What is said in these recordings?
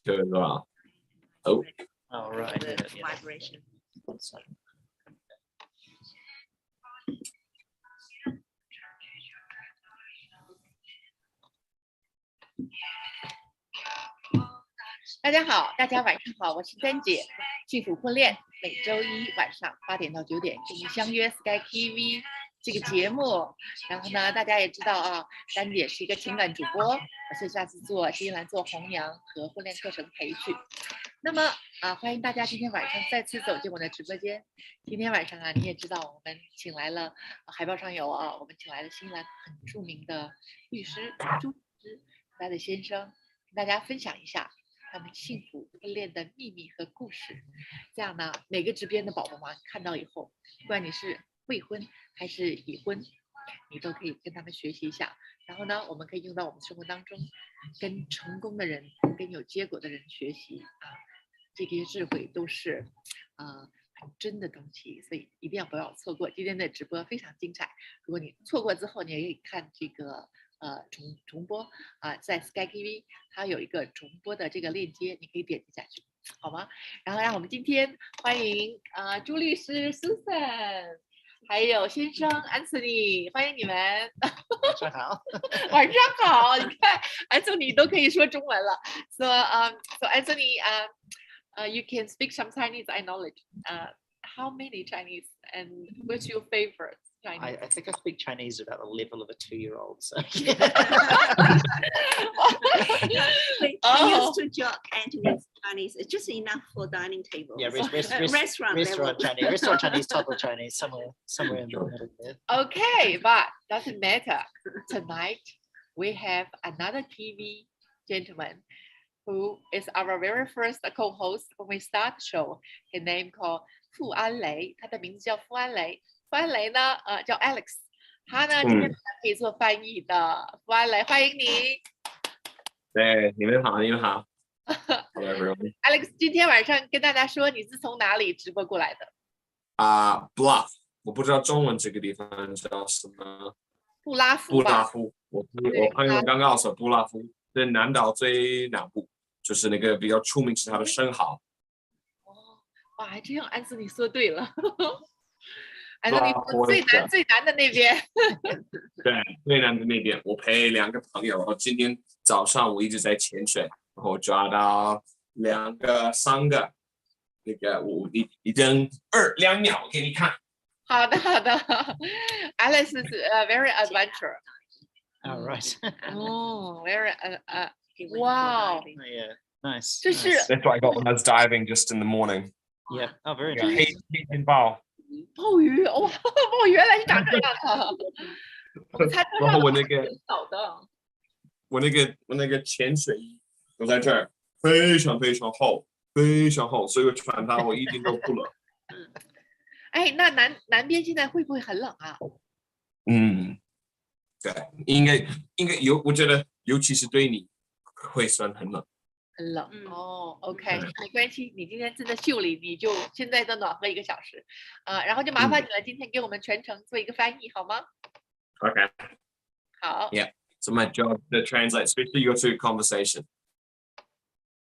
对吧？哦 Oh, right. The Yeah. vibration. So, 大家好，大家晚上好，我是丹姐。幸福婚恋每周一晚上8点到9点跟你相约 Sky TV 这个节目。然后呢，大家也知道啊，丹姐是一个情感主播，我是下次做新西兰做红娘和婚恋课程培训。那么欢迎大家今天晚上再次走进我的直播间。今天晚上你也知道，我们请来了海报上有我们请来了新西兰很著名的律师朱律师，他的先生，跟大家分享一下他们幸福婚恋的秘密和故事。这样呢，每个直播的宝宝们看到以后，不管你是未婚还是已婚，你都可以跟他们学习一下。然后呢，我们可以用到我们生活当中，跟成功的人、跟有结果的人学习这些智慧都是很真的东西，所以一定不要错过今天的直播，非常精彩。如果你错过之后，你也可以看这个重播在 Sky TV 它有一个重播的这个链接，你可以点击下去，好吗？然后让我们今天欢迎朱律师 Susan， 还有先生 Anthony， 欢迎你们。晚上好。晚上好，你看 Anthony 都可以说中文了。So Anthony, you can speak some Chinese, I knowledge. How many Chinese and what's your favorite Chinese? I think I speak Chinese about the level of a 2-year-old. So. Oh. He used to joke Anthony's Chinese. It's just enough for dining table. Yeah, Restaurant Chinese, toddler Chinese, somewhere in the middle there. Okay, but doesn't matter. Tonight we have another TV gentleman who is our very first co-host when we start the show. His name called 傅安雷，他的名字叫傅安雷。傅安雷呢，叫 Alex， 他呢今天可以做翻译的。傅安雷，欢迎你。对，你们好，你们好。Hello everyone. Alex， 今天晚上跟大家说你是从哪里直播过来的？Bluff， 我不知道中文这个地方叫什么。布拉夫。布拉夫，我朋友刚告诉我，布拉夫是南岛最南部，就是那个比较出名是它的生蚝。哇，还真让安斯你说对了。安斯你最南的那边。对，最南的那边，我陪2个朋友，然后今天早上我一直在潜水，然后抓到2个、3个，那个我一帧2秒给你看。好的好的。Alex is very adventurous. Oh, right. Oh, very wow. Oh, yeah, nice. 这是 That's what I got when I was diving just in the morning. Yeah. Oh, very nice. 黑金鲍。鲍鱼，哇，鲍鱼原来是长这样的。然后我那个小的，我那个潜水衣都在这儿，非常非常厚，非常厚，所以我穿它我一定都不冷。哎，那南边现在会不会很冷啊？对，应该有，我觉得尤其是对你会算很冷。很冷哦 ，OK， 没关系，你今天真的秀里，你就现在的暖和1个小时，然后就麻烦你了，今天给我们全程做一个翻译好吗 ？Okay. 好。Yeah. So my job to translate, especially your 2 conversation.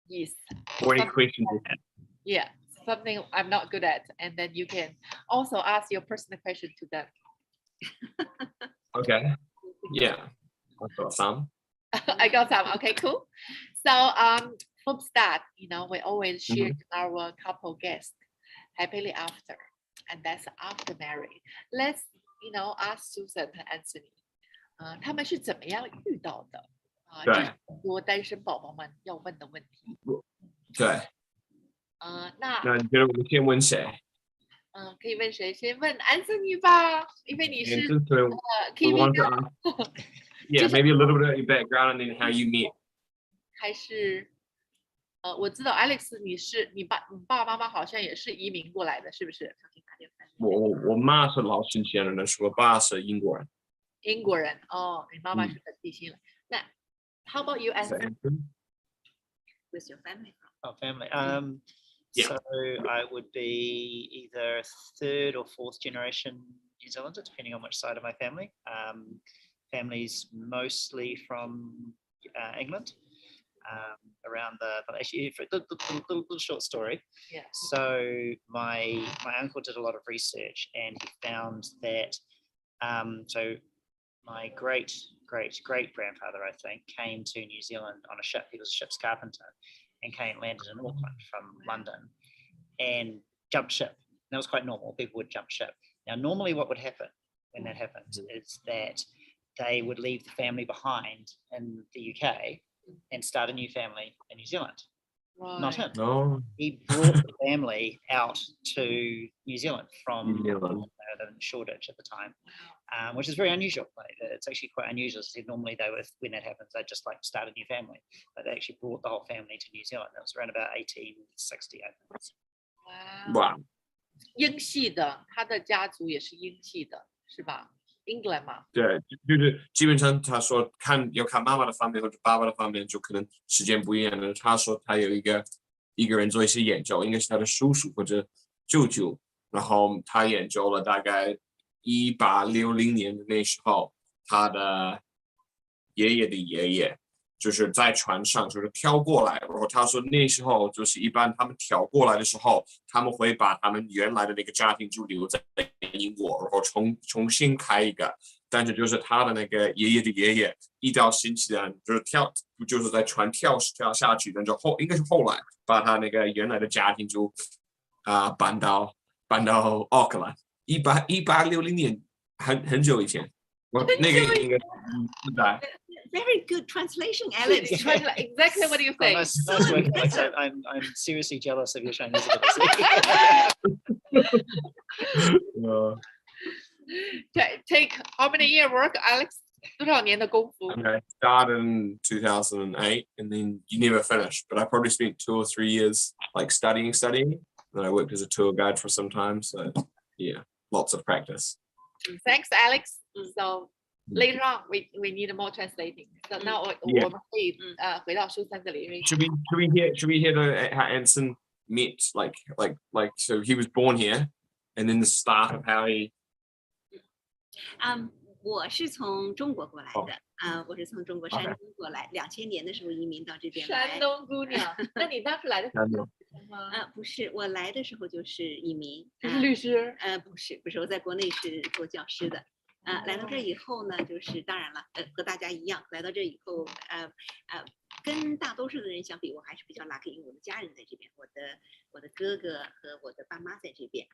Yes. Or any questions you have. Yeah, something I'm not good at, and then you can also ask your personal question to them. Okay. Yeah. I've got some. I got some. Okay, cool. So from start, we always share our couple guests happily after, and that's after marriage. Let's ask Susan and Anthony. 他们是怎么样遇到的？这是很多单身宝宝们要问的问题。对。那你觉得我们先问谁？可以问谁？先问 Anthony 吧，因为你是Kiwi。Yeah, maybe a little bit of your background and then how you meet. 还是我知道 Alex 你爸爸妈妈好像也是移民过来的，是不是？我妈是老新西兰人，我爸是英国人。英国人哦，你妈妈是本地新人。那 How about you, Anthony? Where's your family from? Oh, family. Yeah. So I would be either 3rd or 4th generation New Zealander, depending on which side of my family. Families mostly from England. around actually the short story. Yeah. So my uncle did a lot of research, and he found that so my great grandfather, I think, came to New Zealand on a ship. He was a ship's carpenter, and landed in Auckland from London, and jumped ship. That was quite normal. People would jump ship. Now, normally, what would happen when that happens is that they would leave the family behind in the UK and start a new family in New Zealand. Right. Not him. No. He brought the family out to New Zealand from New Zealand. the Shoreditch at the time, which is very unusual. It's actually quite unusual. So normally, when that happens, they just like start a new family. But they actually brought the whole family to New Zealand. That was around about 1860, I think. Wow. 英系的，他的家族也是英系的，是吧？ England 嘛。对，就是基本上他说要看妈妈的方面或者爸爸的方面，就可能时间不一样的。他说他有一个人做一些研究，应该是他的叔叔或者舅舅，然后他研究了大概1860年的那时候，他的爷爷的爷爷就是在船上就是跳过来，然后他说那时候就是一般他们跳过来的时候，他们会把他们原来的那个家庭就留在英国，然后重新开一个。但是就是他的那个爷爷的爷爷一到新西兰就是在船跳下去，但是应该是后来把他那个原来的家庭就搬到奥克兰。1860年很久以前，我那个应该不在。Very good translation, Alex. Exactly what you Oh, say. nice work, Alex. I'm seriously jealous of your Chinese ability. Take how many years work, Alex? 多少年的功夫？ Okay, started in 2008, and then you never finished. But I probably spent 2 or 3 years like studying. And then I worked as a tour guide for some time. So yeah, lots of practice. Thanks, Alex. So later on, we need more translating. So now 我们可以回到苏珊这里，因为 Should we hear how Anson met? Like so he was born here, and then the start of how he. 我是从中国过来的，我是从中国山东过来，2000年的时候移民到这边来。山东姑娘，那你当时来的时候吗？不是，我来的时候就是移民。你是律师？不是，我在国内是做教师的。来到这以后呢，就是当然了，和大家一样，来到这以后，跟大多数的人相比，我还是比较 lucky， 因为我的家人在这边，我的哥哥和我的爸妈在这边。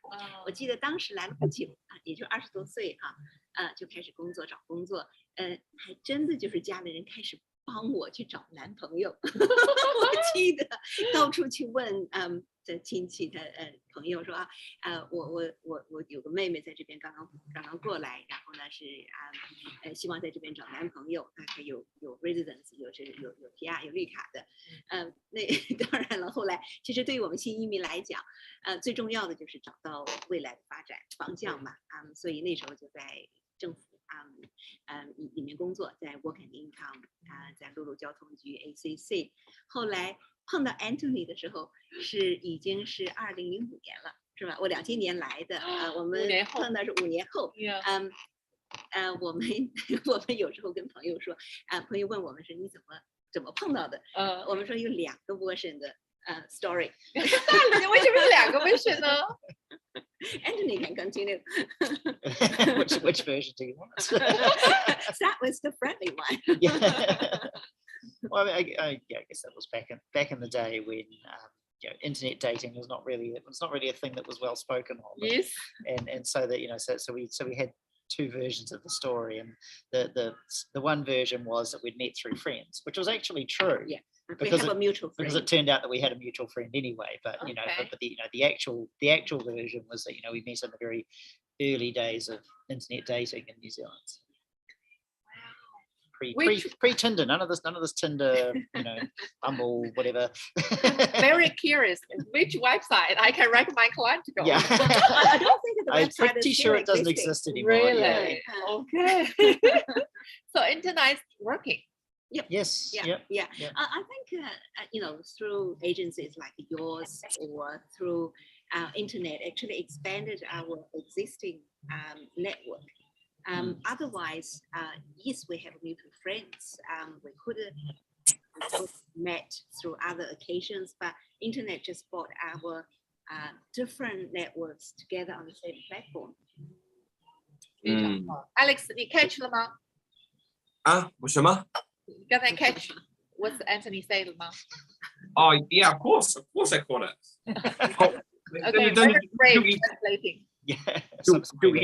我记得当时来了不久，也就20多岁就开始找工作，还真的就是家里人开始帮我去找男朋友。我记得到处去问的亲戚的朋友说我有个妹妹在这边刚刚过来，然后呢是希望在这边找男朋友，大概有 residence 有 PR 有绿卡的。那当然了，后来其实对于我们新移民来讲，最重要的就是找到未来的发展方向嘛。所以那时候就在政府里面工作，在 Work and Income 在陆路交通局 ACC。后来碰到 Anthony 的时候已经是2005年了，是吧？我2000年来的，我们碰到是5年后。我们有时候跟朋友说，朋友问我们是你怎么碰到的？我们说有2个 version 的story。你为什么有2个 version 呢？Anthony can continue. which version do you want? That was the friendly one. Yeah. Well, I guess that was back in the day when internet dating was not really a thing that was well spoken of. Yes. And so that so we had 2 versions of the story, and the one version was that we'd met through friends, which was actually true. Yeah. Because we have a mutual friend. Because it turned out that we had a mutual friend anyway. But the actual version was that we met in the very early days of internet dating in New Zealand. Pre Tinder, none of this Tinder, Bumble, whatever. Very curious. Which website I can recommend client to go? Yeah. I don't think the website. I'm pretty sure it doesn't exist anymore. Really? Yeah. Okay. So internet working. Yep. Yes. Yeah. I think through agencies like yours or through internet actually expanded our existing network. Otherwise, yes, we have mutual friends. We could met through other occasions, but internet just brought our different networks together on the same platform. 非常好。Alex， 你 catch 了吗？我什么？你刚才 catch what Anthony said 了吗？ Oh yeah, of course I caught it. Okay, very brave translating. 就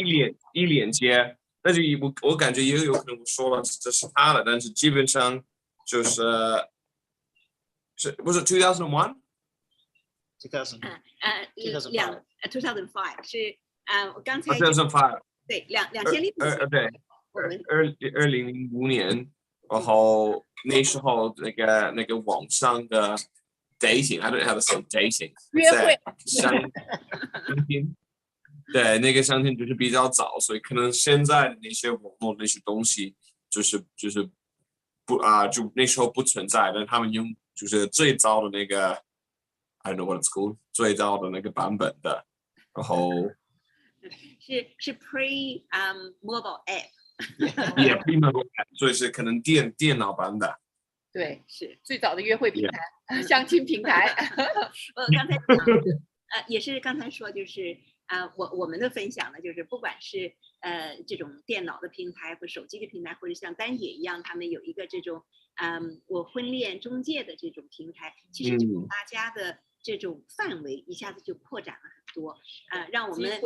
一连接，但是我感觉也有可能我说了这是他的，但是基本上就是不是2001 2005是我刚才2005对2006对2005年，然后那时候那个网上的 dating I don't know how to say dating 约会相亲。对，那个相亲就是比较早，所以可能现在的那些网络那些东西，就是不就那时候不存在，但他们用就是最早的那个 I don't know what it's called 最早的那个版本的，然后是 pre mobile app 也 pre mobile app， 所以是可能电脑版的。对，是最早的约会平台，相亲平台。我刚才也是刚才说就是我们的分享呢，就是不管是这种电脑的平台或手机的平台，或者像丹姐一样，他们有一个这种我婚恋中介的这种平台，其实就大家的这种范围一下子就扩展了很多，让我们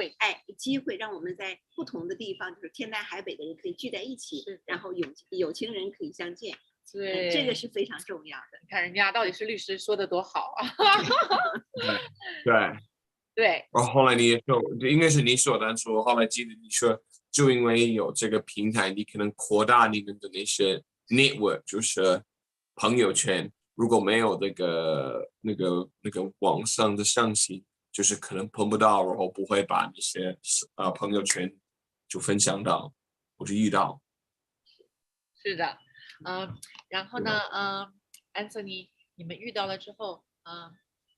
机会让我们在不同的地方，就是天南海北的人可以聚在一起，然后有情人可以相见。对，这个是非常重要的。你看人家到底是律师说的多好啊！对，然后后来你也说，应该是你说的，说后来记得你说，就因为有这个平台，你可能扩大你们的那些 network， 就是朋友圈。如果没有那个网上的相亲，就是可能碰不到，然后不会把那些朋友圈就分享到或者遇到。是的，然后呢，Anthony， 你们遇到了之后，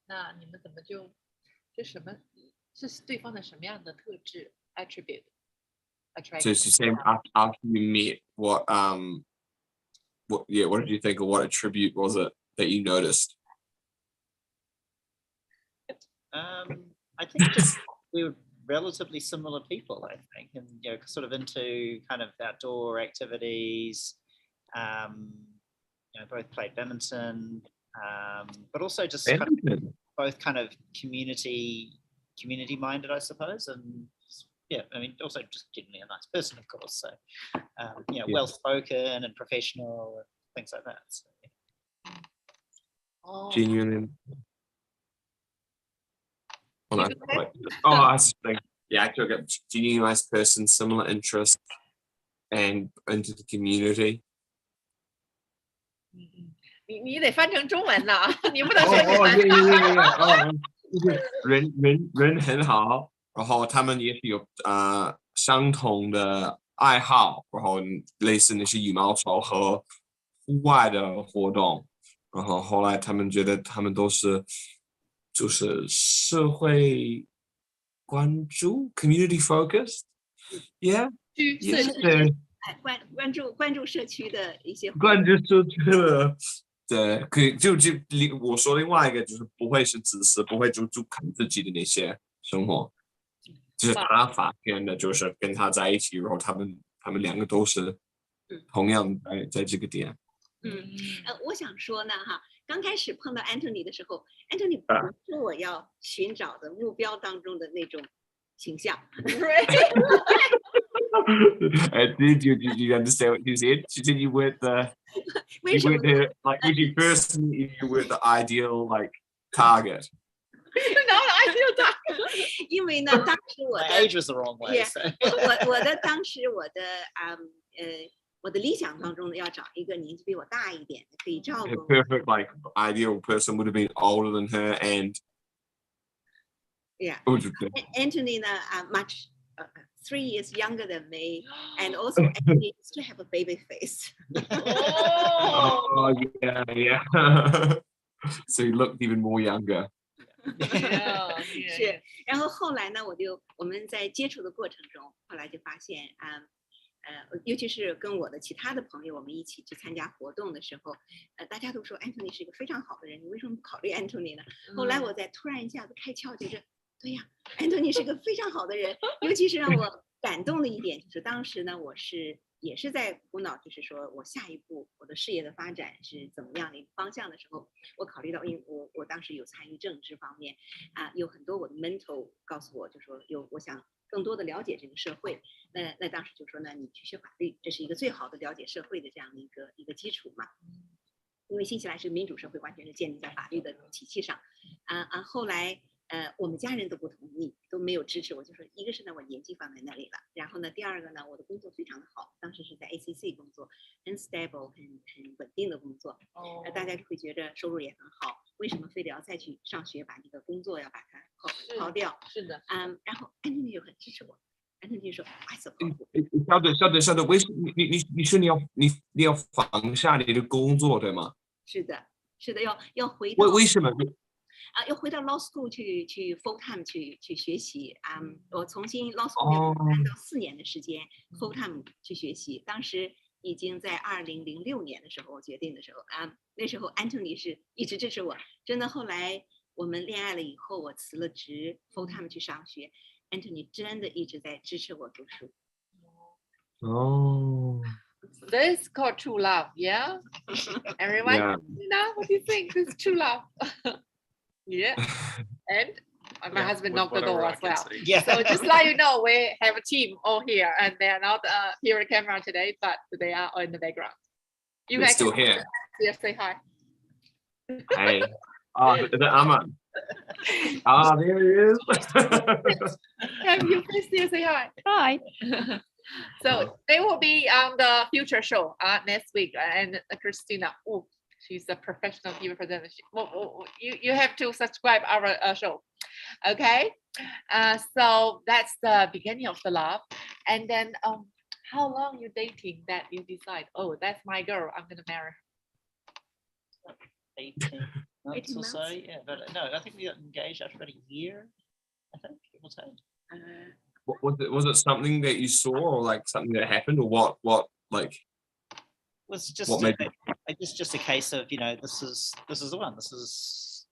那你们怎么什么是对方的什么样的特质 attribute？ So it's the same after you meet. What did you think, or what attribute was it that you noticed? I think just we were relatively similar people, I think, and sort of into kind of outdoor activities. Both played badminton, but also just both kind of community minded, I suppose, and yeah, I mean, also just generally a nice person, of course. So, well spoken and professional and things like that. So, yeah. Genuine. I think I took a genuine nice person, similar interests, and into the community. 你得翻成中文呢，你不能说英文。就是人很好，然后他们也是有相同的爱好，然后类似那些羽毛球和户外的活动，然后后来他们觉得他们都是就是社会关注 community focused， yeah， 关注社区的一些关注社区的。对，可以就我说另外一个就是不会是自私，不会就看自己的那些生活，就是他发现的，就是跟他在一起，然后他们两个都是同样在这个点。我想说呢，刚开始碰到 Anthony 的时候 ，Anthony 不是我要寻找的目标当中的那种形象。Did you understand what you said? She said you weren't the was your first meet you were the ideal target. Not ideal target. 因为呢，当时我的 age was the wrong way. Yeah, 我的当时我的理想当中呢，要找一个年纪比我大一点的，可以照顾。The perfect ideal person would have been older than her and. Yeah. Anthony 呢much. 3 years younger than me, and also Anthony used to have a baby face. Oh yeah. So he looked even more younger. 是，然后后来呢，我们在接触的过程中，后来就发现尤其是跟我的其他的朋友，我们一起去参加活动的时候，大家都说 Anthony 是一个非常好的人，你为什么不考虑 Anthony 呢？后来我才突然一下子开窍，觉着对呀，Anthony 是个非常好的人。尤其是让我感动的一点就是，当时呢，也是在苦恼，就是说我下一步我的事业的发展是怎么样的一个方向的时候，我考虑到，因为我当时有参与政治方面有很多我的 mentor 告诉我，就说我想更多的了解这个社会。那当时就说呢，你去学法律，这是一个最好的了解社会的这样的一个基础嘛。因为新西兰是民主社会，完全是建立在法律的体系上。后来我们家人都不同意，都没有支持我，就说一个是呢我年纪放在那里了，然后呢第二个呢我的工作非常的好，当时是在 ACC 工作，很 stable 很稳定的工作。大家就会觉得收入也很好，为什么非得要再去上学，把这个工作要把它抛掉？是的。然后 Anthony 就很支持我。Anthony 说 I support。晓得，为什么你说你要放下你的工作，对吗？是的，要回到为什么？要回到 law school 去 full time 去学习。我重新 law school 要3到4年的时间 full time 去学习。当时已经在2006年的时候我决定的时候，那时候 Anthony 是一直支持我。真的，后来我们恋爱了以后，我辞了职 full time 去上学。Anthony 真的一直在支持我读书。This is called true love, yeah? Everyone, Yeah. What do you think? This is true love. Yeah. And my husband knocked the door as well. Yeah. So just let you know, we have a team all here, and they are not here on camera today, but they are in the background. You They're guys still here. Yes, say hi. Hey. The Amma. There he is. Have you please here say hi? Hi. So they will be on the future show next week, and Christina, she's a professional TV presenter. You have to subscribe our show, okay? So that's the beginning of the love, and then how long you dating that you decide? Oh, that's my girl. I'm gonna marry her. 18 months 18 or so, months? yeah. But no, I think we got engaged after about a year. I think people say. Was it something that you saw, or like something that happened, or what like? Was just What made just a case of, this is the one. This is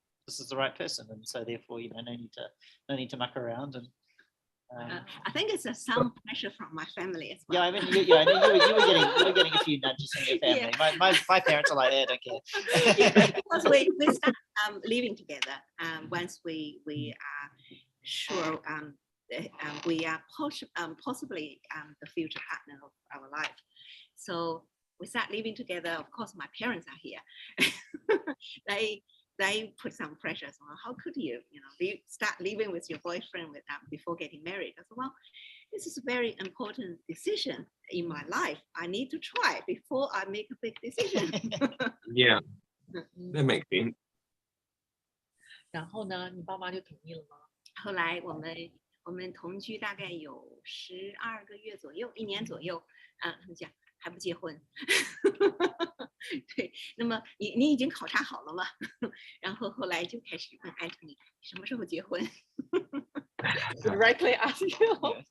the right person, and so therefore, no need to muck around. And I think it's some pressure from my family as well. yeah, I mean, you were getting a few nudges from your family. Yeah. My parents are like, I don't care. Yeah, because we start living together. Once we are sure we are possibly the future partner of our life. So we start living together. Of course, my parents are here. They put some pressures on. How could you start living with your boyfriend before getting married? I said, well, this is a very important decision in my life. I need to try before I make a big decision. Yeah, that makes sense. 然后呢，你爸妈就同意了吗？后来我们同居大概有12个月左右，1年左右。他们讲还不结婚。对，那么你已经考察好了吗？然后后来就开始问 Anthony 什么时候结婚。Directly ask you.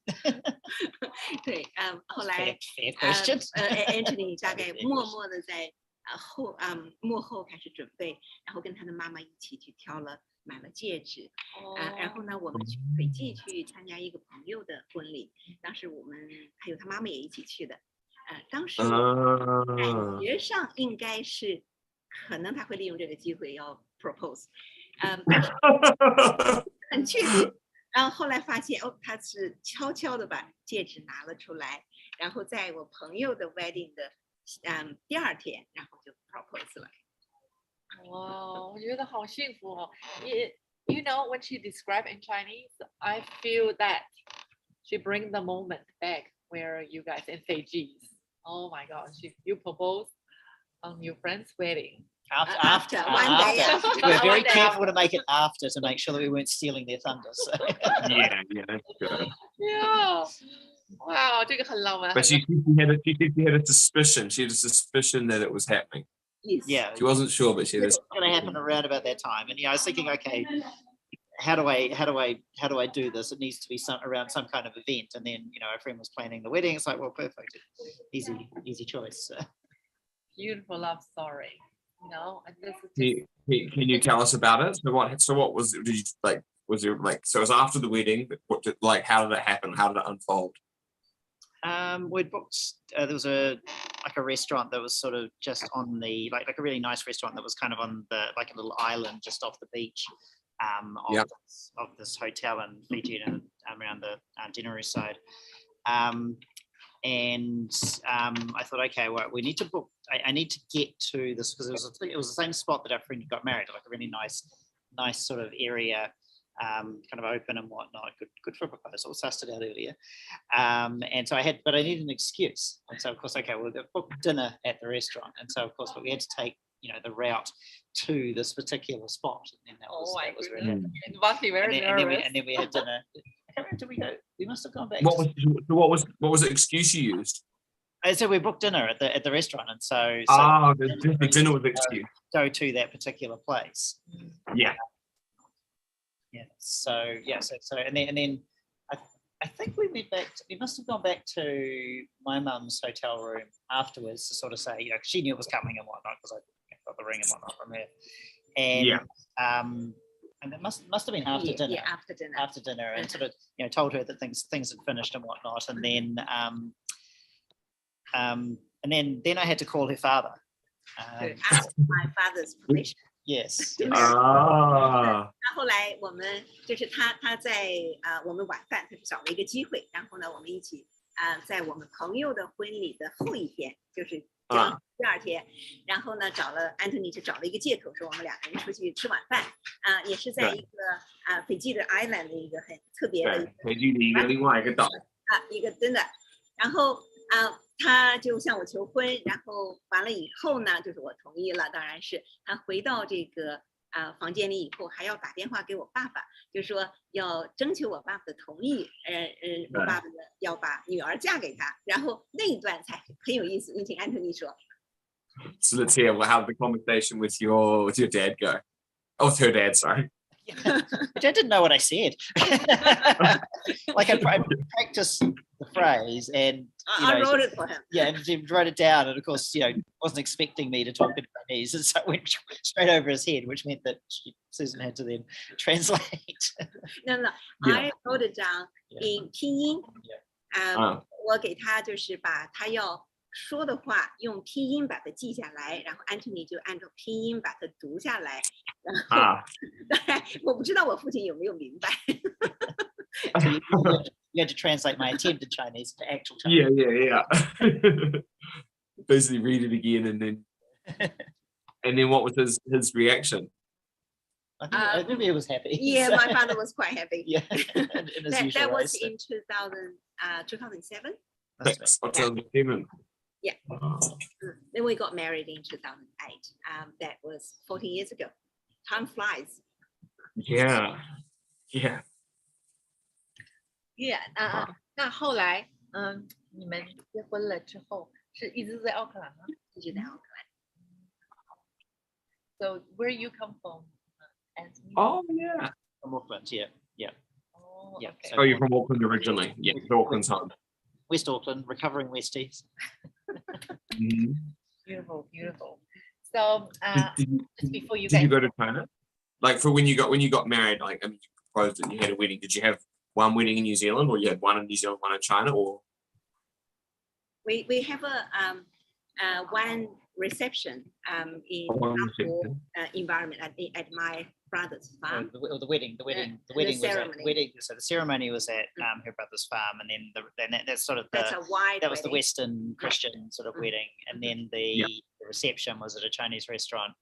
对，后来 fair question. Anthony 大概默默的在幕后开始准备，然后跟他的妈妈一起去买了戒指。然后呢，我们去斐济去参加一个朋友的婚礼，当时我们还有他妈妈也一起去的。当时感觉上应该是可能他会利用这个机会要 propose， 但是很确定。然后后来发现他是悄悄的把戒指拿了出来，然后在我朋友的 wedding 的第2天，然后就 propose 了。哇，我觉得好幸福哦。You know, when she described in Chinese, I feel that she bring the moment back where you guys in Fiji. Oh my God, you proposed on your friend's wedding. After one day after. We're very careful to make it after to make sure that we weren't stealing their thunder. So. Yeah, that's good. Yeah. Wow, 这个很浪漫。 But she had a suspicion. She had a suspicion that it was happening. Yes. Yeah. She wasn't sure, but she had It's going to happen around about that time. And I was thinking, okay, how do I do this? It needs to be around some kind of event. And then, a friend was planning the wedding. It's like, well, perfect, easy choice. Beautiful love story. And this is Can you tell us about it? So what was it? Did you like? Was it like? So it was after the wedding. But how did it happen? How did it unfold? We'd booked. There was a restaurant that was sort of just on the like a really nice restaurant that was kind of on the a little island just off the beach of this hotel in Fiji and around the Dinneroo side. And I thought, okay, well, we need to book. I need to get to this because it was the same spot that our friend got married, like a really nice sort of area, kind of open and whatnot. Good for a proposal. Sussed it out earlier, and so I needed an excuse. And so of course, okay, we'll book dinner at the restaurant. And so of course, we had to take the route to this particular spot. And that was really. It must be very nervous. And then we had dinner. Did we go? We must have gone back. What was the excuse you used? So we booked dinner at the restaurant, and so the dinner was the excuse. Go to that particular place. Yeah. So and then I think we went back. We must have gone back to my mum's hotel room afterwards to sort of say, because she knew it was coming and whatnot, because I got the ring and whatnot from her. And and it must have been after dinner. Yeah, after dinner. After dinner, and sort of told her that things had finished and whatnot, and then I had to call her father. Ask my father's permission. Yes. 那后来我们就是他在我们晚饭他找了一个机会，然后呢我们一起在我们朋友的婚礼的后一天，就是第二天，然后呢找了 Anthony 就找了一个借口说我们两个人出去吃晚饭也是在一个斐济的 island 的一个很特别的斐济的一个另外一个岛一个dinner，然后他就向我求婚，然后完了以后呢，就是我同意了，当然是他回到这个房间里以后，还要打电话给我爸爸，就说要征求我爸爸的同意，我爸爸呢要把女儿嫁给他，然后那一段才很有意思。你请安东尼说。So let's hear how the conversation with your dad go. Oh, with her dad, sorry. Which I didn't know what I said. Like I practiced the phrase, and I wrote it for him. Yeah, and he wrote it down, and of course, wasn't expecting me to talk in Chinese, and so it went straight over his head, which meant that Susan had to then translate. No, I wrote it down in 拼音。我给他就是把他要说的话用拼音把它记下来，然后 Anthony 就按照拼音把它读下来，然后当然我不知道我父亲有没有明白。You had to translate my attempted Chinese to actual Chinese. Yeah. Basically read it again and then what was his reaction? I think he was happy. Yeah, so. My father was quite happy. Yeah. that was in 2007. 2007. Yeah. Then we got married in 2008. That was 14 years ago. Time flies. Yeah. Yeah. 那后来你们结婚了之后是一直在奥克兰吗？一直在奥克兰。So where you come from? Anthony? Oh yeah. From Auckland. Yeah. Oh, yeah. Okay. So you're from Auckland originally? Yeah, Auckland's home. West Auckland, recovering Westies. Beautiful. So just before you did you go to China? Like for when you got married, like you proposed and you had a wedding, did you have one wedding in New Zealand, or you had one in New Zealand, one in China, or? We have a one reception in outdoor environment at my brother's farm. The wedding ceremony. Was so the ceremony was at her brother's farm, and then that's sort of that was the Western Christian sort of wedding, and then the reception was at a Chinese restaurant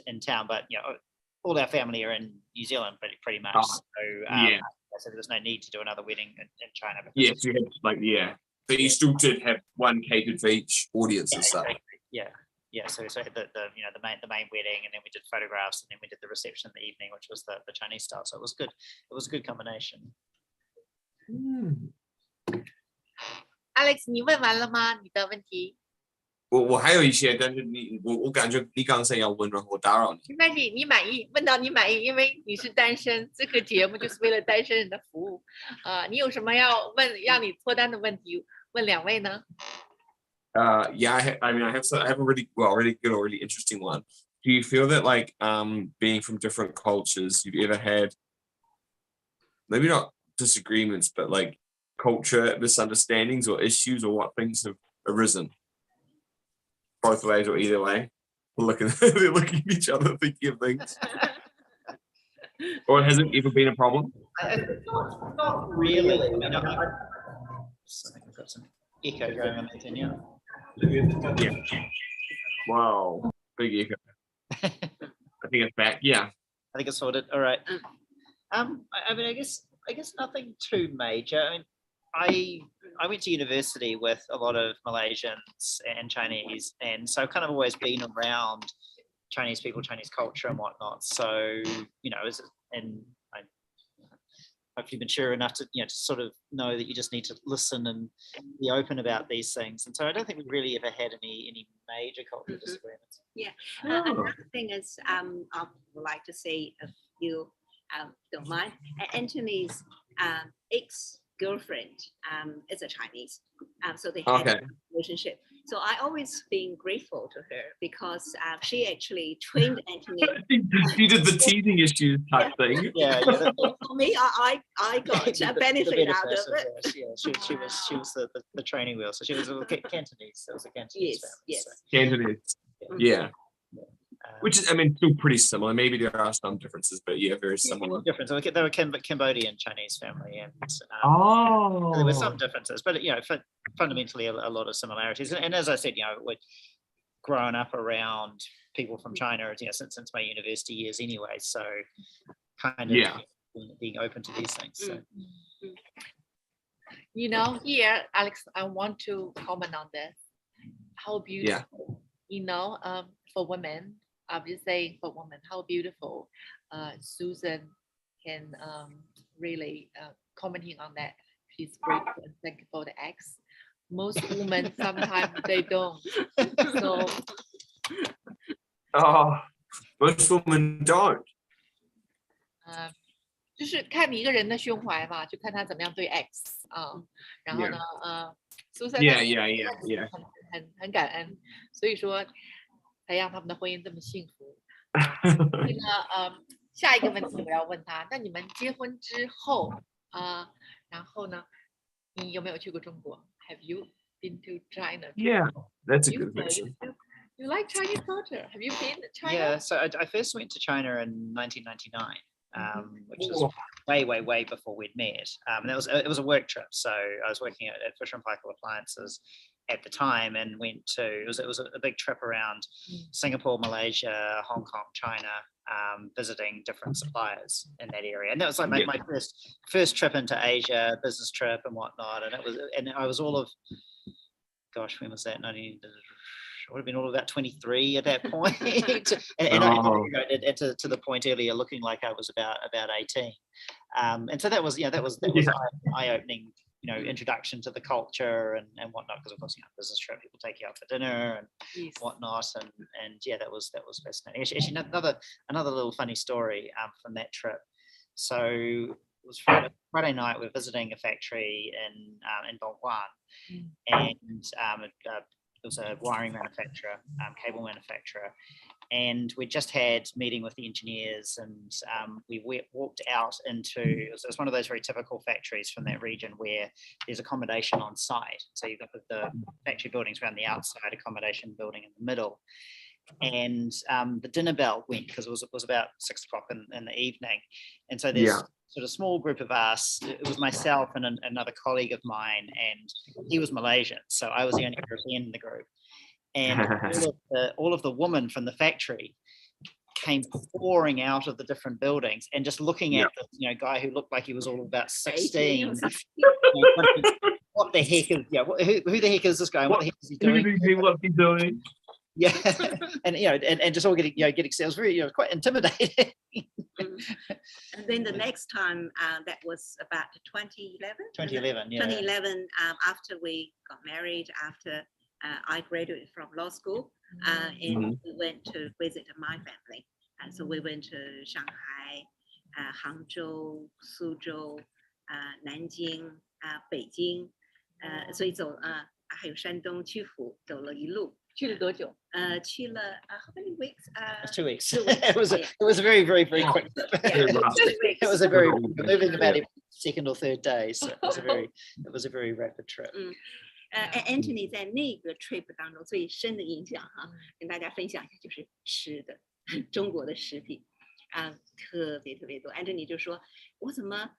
in town. But all our family are in New Zealand, pretty much. So there was no need to do another wedding in China. Yes, you had but you still did have one catered for each audience and stuff. Yeah. So I had the main wedding, and then we did photographs, and then we did the reception in the evening, which was the Chinese style. So it was good. It was a good combination. Alex, 你问完了吗？你的问题我还有一些，但是我感觉你刚才要问，然后我打扰你。没关系，你满意，问到你满意，因为你是单身，这个节目就是为了单身人的服务。你有什么要问让你脱单的问题，问两位呢？ Yeah, I mean, I have a really good or really interesting one. Do you feel that like being from different cultures, you've ever had maybe not disagreements, but like culture misunderstandings or issues, or what things have arisen? Both ways or either way. They're looking at each other thinking of things. Or has it ever been a problem? Not really. I mean, I think I've got some echo going on there, yeah. Yeah. Wow. Big echo. I think it's back. Yeah. I think it's sorted. All right. I mean, I guess nothing too major. I mean, I went to university with a lot of Malaysians and Chinese, and so I've kind of always been around Chinese people, Chinese culture, and whatnot. So and I hopefully mature enough to to sort of know that you just need to listen and be open about these things. And so I don't think we really ever had any major cultural disagreements. Yeah. Another thing is, I would like to say, if you don't mind, Anthony's ex-girlfriend is a Chinese, so they had a relationship. So I always been grateful to her because she actually trained Anthony. She did the teething issues type thing. Yeah. For me, I got a benefit out of it. Yeah, she was the training wheel. So she was a Cantonese. It was a Cantonese family. Yes. So, Cantonese. Yeah. Which is, I mean, still pretty similar. Maybe there are some differences, but yeah, very similar. Different. So they were Cambodian Chinese family, and there were some differences, but fundamentally a lot of similarities. And as I said, we're growing up around people from China, since my university years anyway. So kind of being open to these things. So. Here, Alex, I want to comment on this. How beautiful, for women. I'm just saying for women, how beautiful Susan can really commenting on that. She's grateful and thankful for the ex. Most women sometimes they don't. So most women don't. 就是看你一个人的胸怀嘛，就看他怎么样对 X 然后呢，Susan 很感恩，所以说才让他们的婚姻这么幸福。所以呢，下一个问题我要问他，那你们结婚之后然后呢，你有没有去过中国 ？Have you been to China? Yeah, that's a good question. You like Chinese culture? Have you been to China? Yeah, so I first went to China in 1999. Which was way before we'd met. And it was a work trip. So I was working at Fisher & Paykel Appliances at the time, and went to it was a big trip around Singapore, Malaysia, Hong Kong, China, visiting different suppliers in that area. And that was like my first trip into Asia, business trip and whatnot. And I was all of, gosh, when was that? I would have been all about 23 at that point, and to the point earlier, looking like I was about 18, and so that was eye-opening, introduction to the culture and whatnot. Because of course, business trip, people take you out for dinner and whatnot, and that was fascinating. Actually, another little funny story from that trip. So it was Friday night. We were visiting a factory in Dongguan, and it was a wiring manufacturer, cable manufacturer, and we just had meeting with the engineers, and we walked out into, it was one of those very typical factories from that region where there's accommodation on site. So you've got the factory buildings around the outside, accommodation building in the middle. And the dinner bell went because it was about 6 o'clock in the evening. And so there's sort of small group of us. It was myself and another colleague of mine, and he was Malaysian, so I was the only European in the group. And all of the women from the factory came pouring out of the different buildings and just looking at this guy who looked like he was all about 16. What the heck is who the heck is this guy? What the heck is he doing? What's he doing? Yeah, and just all getting it was very quite intimidating. And then the next time, that was about 2011. 2011, yeah. 2011, after we got married, after I graduated from law school, and we went to visit my family. So we went to Shanghai, Hangzhou, Suzhou, Nanjing, 北京，所以走还有山东曲阜，走了一路。去了多久？去了how many weeks? 2 weeks. It was a very quick trip. It was a very moving about every second or third day, so it was a very rapid trip. Anthony 在那个 trip 当中最深的印象哈，跟大家分享一下，就是吃的，中国的食品特别多。Anthony 就说，我怎么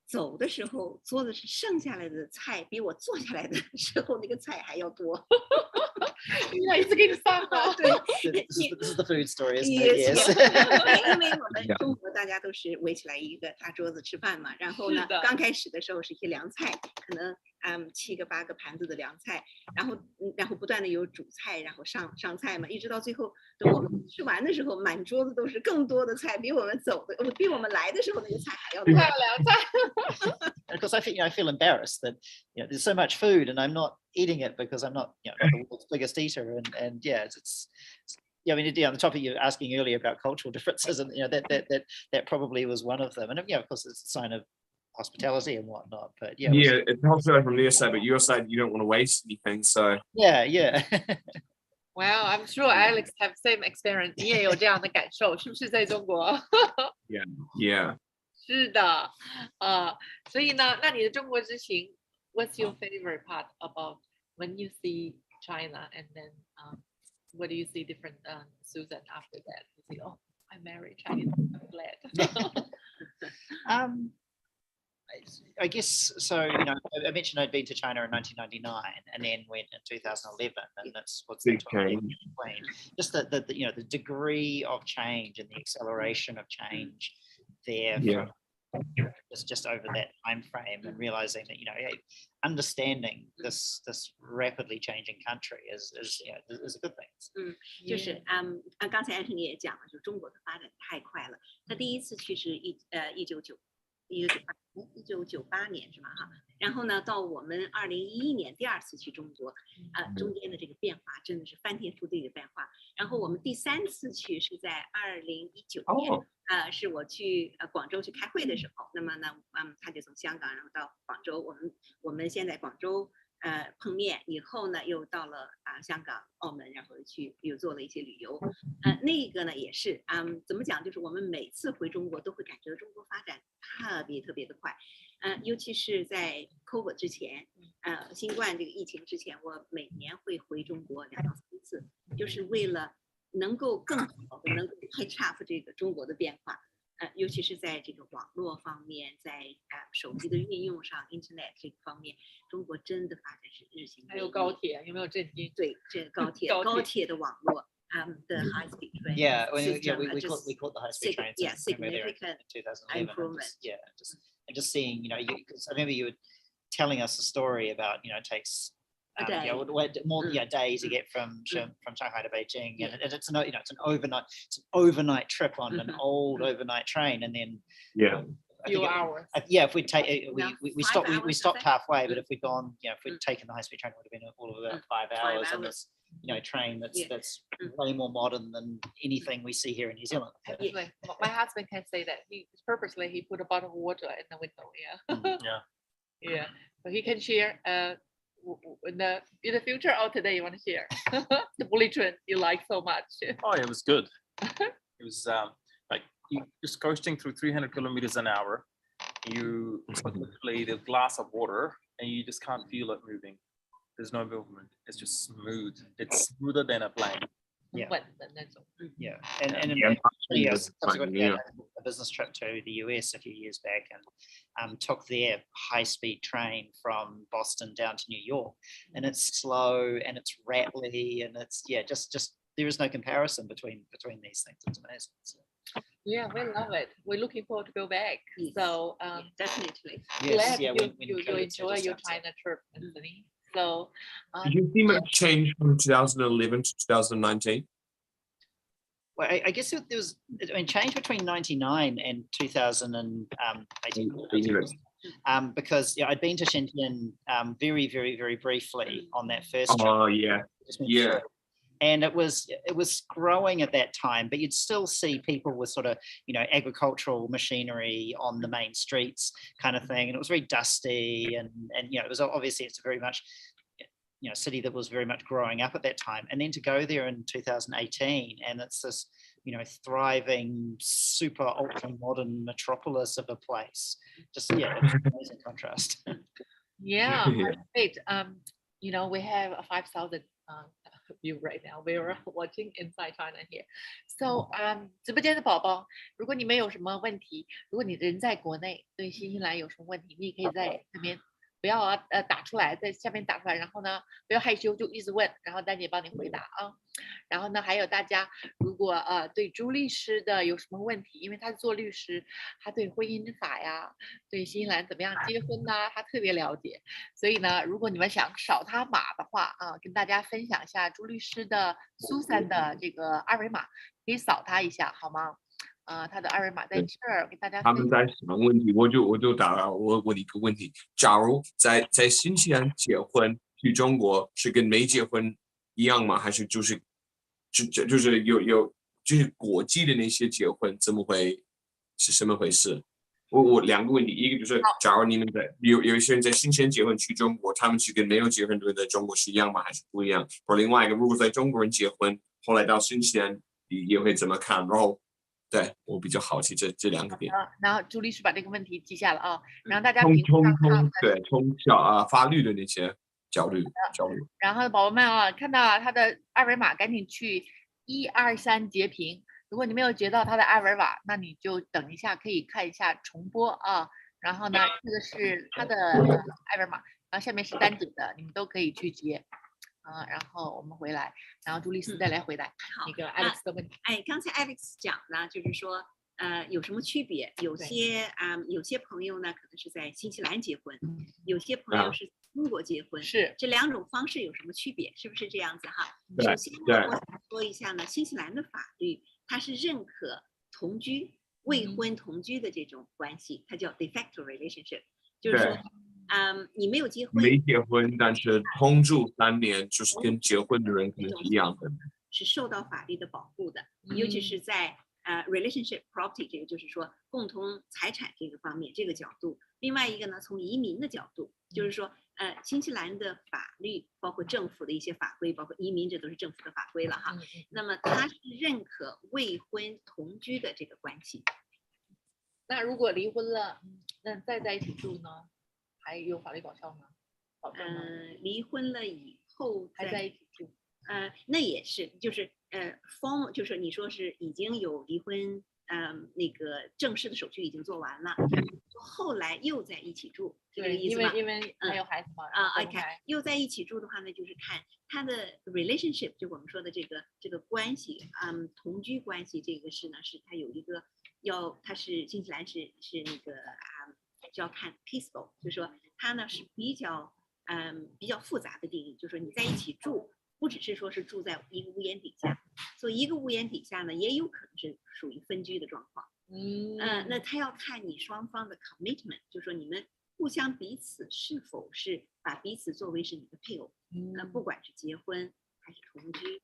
走的时候桌子是剩下来的菜比我坐下来的时候那个菜还要多。原来是给你上了。对 this is the food story, isn't it? Yes. 因为我们中国大家都是围起来一个大桌子吃饭嘛，然后呢，刚开始的时候是一些凉菜，可能7个8个盘子的凉菜，然后不断的有主菜，然后上菜嘛，一直到最后等我们吃完的时候，满桌子都是更多的菜，比我们来的时候那个菜还要多。还有凉菜。Because I feel embarrassed that there's so much food and I'm not eating it because I'm not not the world's biggest eater, and it's I mean, on the topic you were asking earlier about cultural differences, and that probably was one of them, and of course it's a sign of hospitality and whatnot, but it's hospitality from their side, but your side you don't want to waste anything, so yeah. Well, I'm sure Alex have same experience. 你也有这样的感受，是不是在中国？ yeah. 是的，所以呢，那你的中国之行 ，What's your favorite part about when you see China, and then what do you see different, Susan, after that? You say, oh, I married Chinese. I'm glad. I guess so. I mentioned I'd been to China in 1999, and then went in 2011, and that's what's the change. Just the degree of change and the acceleration of change there. Just over that time frame, and realizing that understanding this rapidly changing country is a good thing. 就是刚才 Anthony 也讲了，就中国的发展太快了。他第一次去是1998年是吗？哈，然后呢，到我们2011年第2次去中国，中间的这个变化真的是翻天覆地的变化。然后我们第3次去是在2019年，是我去广州去开会的时候，那么呢，他就从香港然后到广州，我们先在广州碰面，以后呢又到了香港、澳门，然后又做了一些旅游。那个呢也是怎么讲，就是我们每次回中国都会感觉到中国发展特别的快。尤其是在 COVID 之前，新冠这个疫情之前，我每年会回中国2到3次，就是为了能够更好的能够 catch up 这个中国的变化。尤其是在这个网络方面，在手机的运用上 ，Internet 这个方面，中国真的发展是日新月异。还有高铁，有没有震惊？对，这个高铁的网络。The high speed train. We caught the high speed train. Significant improvement. Just seeing, because I remember you were telling us a story about, it takes more days to get from Shanghai to Beijing, and it's an overnight trip on an old overnight train, and then few hours. If we take we stopped halfway, but if we'd gone, if we'd taken the high speed train, it would have been all of about 5 hours on this train that's way more modern than anything we see here in New Zealand. My husband can say that he put a bottle of water in the window. Yeah. So he can share in the future, or today you want to share the bullet train you like so much? Oh, it was good. It was like you just coasting through 300 kilometers an hour. You literally the glass of water, and you just can't feel it moving. There's no movement. It's just smooth. It's smoother than a plane. Subsequently, a business trip to the US a few years back, and took their high-speed train from Boston down to New York, and it's slow and it's rattly, and it's just there is no comparison between these things. It's amazing. Yeah, we love it. We're looking forward to go back. So definitely. Glad you enjoy your China trip, Anthony. So did you see much change from 2011 to 2019? Well, I guess there was change between 99 and 2018. because I'd been to Shenzhen very, very, very briefly on that first trip. Oh yeah, yeah. And it was growing at that time, but you'd still see people with sort of, agricultural machinery on the main streets kind of thing. And it was very dusty and it was obviously it's a very much, city that was very much growing up at that time. And then to go there in 2018 and it's this, thriving, super ultra modern metropolis of a place. Just, it's an amazing contrast. Yeah, great. We have a 5,000 view right now. We are watching inside China here. So, 直播间的宝宝，如果你们有什么问题，如果你人在国内，对新西兰有什么问题，你也可以在这边不要打出来，在下面打出来，然后呢不要害羞，就一直问，然后丹姐帮你回答啊。然后呢，还有大家如果对朱律师的有什么问题，因为他是做律师，他对婚姻法呀，对新西兰怎么样结婚呐，他特别了解。所以呢，如果你们想扫他码的话跟大家分享一下朱律师的苏珊的这个二维码，可以扫他一下好吗？他的二维码在这儿，给大家他们在想问题，我就打了，我问一个问题：假如在新西兰结婚去中国是跟没结婚一样吗？还是就是有就是国际的那些结婚是什么回事？我两个问题，一个就是假如你们有一些人在新西兰结婚去中国，他们是跟没有结婚的人在中国是一样吗？还是不一样？或另外一个，如果在中国人结婚，后来到新西兰也会怎么看？然后。对我比较好奇这两个点。然后朱律师把这个问题记下了啊，然后大家从法律的那些角度。然后宝宝们看到他的二维码，赶紧去123截屏。如果你没有截到他的二维码，那你就等一下，可以看一下重播啊。然后呢，这个是他的二维码，然后下面是丹姐的，你们都可以去截。然后我们回来，然后朱律师再来回答那个 Alex 的问题。刚才 Alex 讲呢，就是说，有什么区别？有些朋友呢，可能是在新西兰结婚，有些朋友是中国结婚，是这两种方式有什么区别？是不是这样子哈？首先呢，我想说一下呢，新西兰的法律它是认可同居、未婚同居的这种关系，它叫 de facto relationship， 就是说。你没有结婚，没结婚，但是同住3年，就是跟结婚的人可能是一样的，是受到法律的保护的，尤其是在relationship property 这个就是说共同财产这个方面这个角度。另外一个呢，从移民的角度，就是说新西兰的法律包括政府的一些法规，包括移民，这都是政府的法规了哈。那么它是认可未婚同居的这个关系。那如果离婚了，那再在一起住呢？还有法律保障吗？离婚了以后还在一起住，那也是，就是form， 就是你说是已经有离婚，那个正式的手续已经做完了，后来又在一起住，这个意思吗？因为还有孩子嘛。OK， 又在一起住的话呢，就是看他的 relationship， 就我们说的这个关系，同居关系，这个是他有一个它是新西兰是那个就要看 peaceful， 就是说它呢是比较复杂的定义，就是说你在一起住，不只是说是住在一个屋檐底下，所以一个屋檐底下呢，也有可能是属于分居的状况。那他要看你双方的 commitment， 就是说你们互相彼此是否是把彼此作为是你的配偶，不管是结婚还是同居，